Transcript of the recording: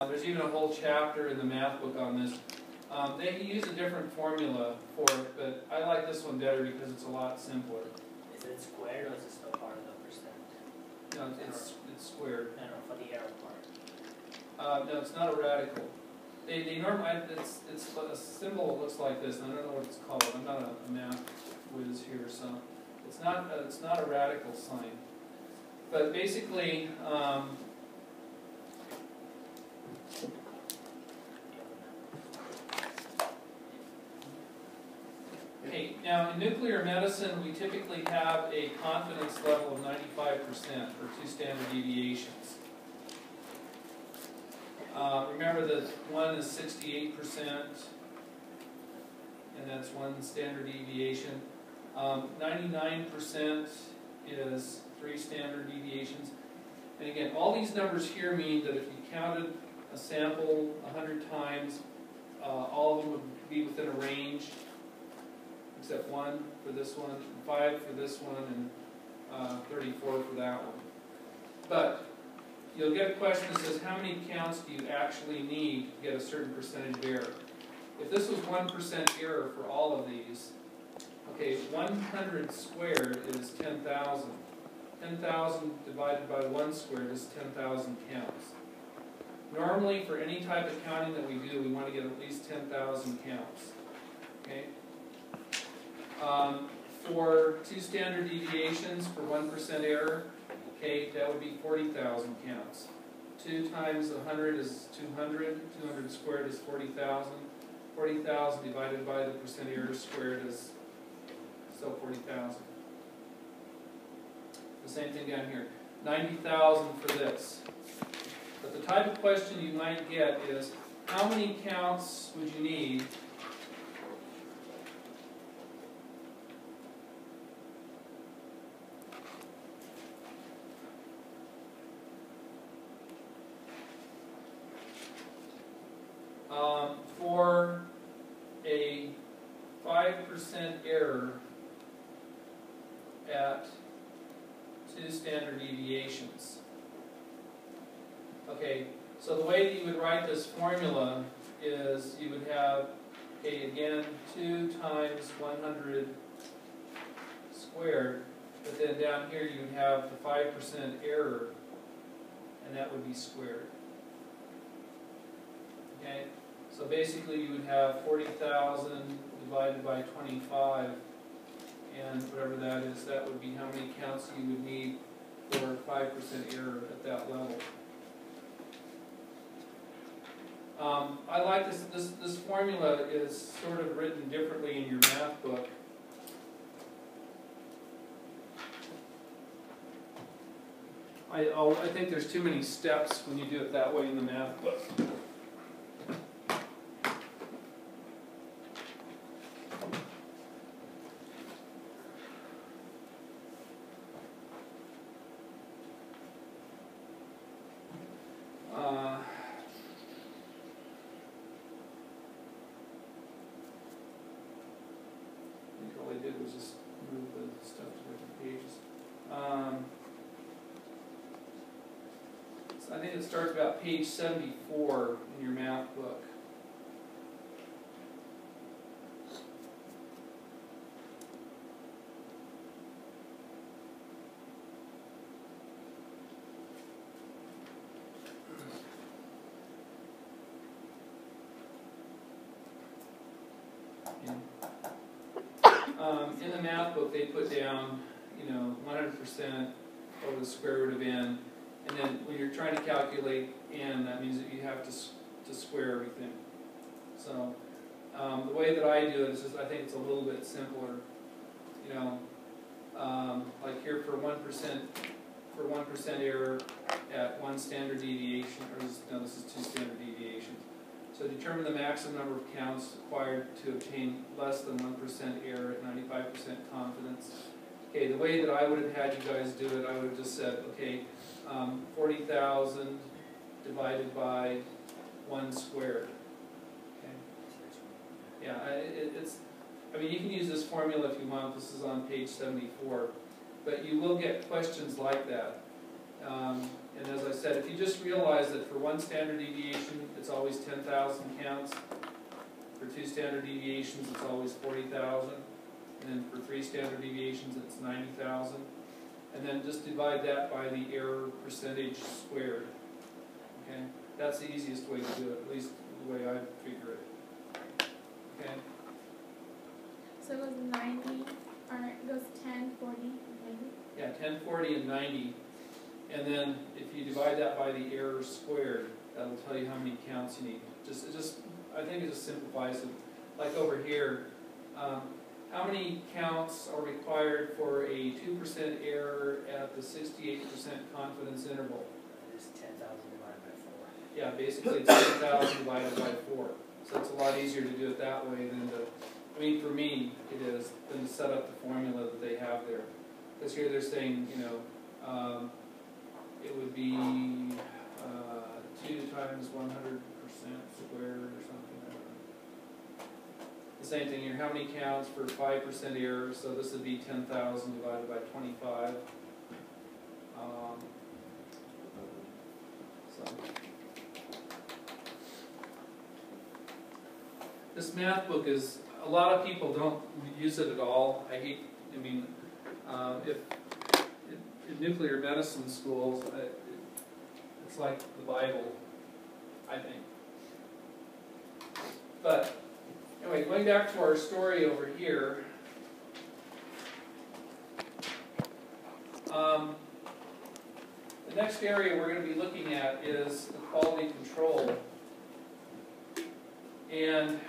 There's even a whole chapter in the math book on this. They use a different formula for it, but I like this one better because it's a lot simpler. Is it squared or is it still part of the percent? No, it's squared. I don't know, for the error part. No, it's not a radical. They normally, it's a symbol that looks like this, and I don't know what it's called. I'm not a math whiz here, so it's not a radical sign. But basically, okay, now in nuclear medicine, we typically have a confidence level of 95% for 2 standard deviations. Remember that 1 is 68%, and that's 1 standard deviation. 99% is 3 standard deviations. And again, all these numbers here mean that if you counted a sample 100 times, all of them would be within a range, except 1 for this one, 5 for this one, and 34 for that one. But you'll get a question that says, how many counts do you actually need to get a certain percentage of error? If this was 1% error for all of these, okay, 100 squared is 10,000. 10,000 divided by 1 squared is 10,000 counts. Normally, for any type of counting that we do, we want to get at least 10,000 counts. Okay? For 2 standard deviations for 1% error, okay, that would be 40,000 counts. 2 times 100 is 200. 200 squared is 40,000. 40,000 divided by the percent error squared is still 40,000. The same thing down here. 90,000 for this. But the type of question you might get is, how many counts would you need for a 5% error at 2 standard deviations? Okay, so the way that you would write this formula is you would have, okay, again, 2 times 100 squared, but then down here you would have the 5% error, and that would be squared. Okay, so basically you would have 40,000 divided by 25, and whatever that is, that would be how many counts you would need for 5% error at that level. I like this formula is sort of written differently in your math book. I think there's too many steps when you do it that way in the math book. All I did was just move the stuff to different pages. So I think it starts about page 74 in your math book. In the math book, they put down, 100% over the square root of n, and then when you're trying to calculate n, that means that you have to square everything. So the way that I do it is just, I think it's a little bit simpler. Like here for 1% error at 1 standard deviation, or this is 2 standard deviations. So determine the maximum number of counts required to obtain less than 1% error at 95% confidence. Okay, the way that I would have had you guys do it, I would have just said, okay, 40,000 divided by 1 squared. Okay. Yeah, I mean, you can use this formula if you want. This is on page 74. But you will get questions like that. And as I said, if you just realize that for one standard deviation, it's always 10,000 counts. For 2 standard deviations, it's always 40,000. And then for 3 standard deviations, it's 90,000. And then just divide that by the error percentage squared. Okay? That's the easiest way to do it, at least the way I figure it. Okay? So it goes 90, or it goes 10, 40, 90? Yeah, 10, 40, and 90. And then if you divide that by the error squared, that'll tell you how many counts you need. I think it just simplifies it. Like over here, how many counts are required for a 2% error at the 68% confidence interval? It's 10,000 divided by 4. Yeah, basically it's 10,000 divided by 4. So it's a lot easier to do it that way than to, I mean, for me, it is, than to set up the formula that they have there. Because here they're saying, you know, it would be 2 times 100% squared or something. I don't know. The same thing here, how many counts for 5% error? So this would be 10,000 divided by 25. So this math book is, a lot of people don't use it at all. If in nuclear medicine schools, it's like the Bible, I think. But anyway, going back to our story over here, the next area we're going to be looking at is the quality control. And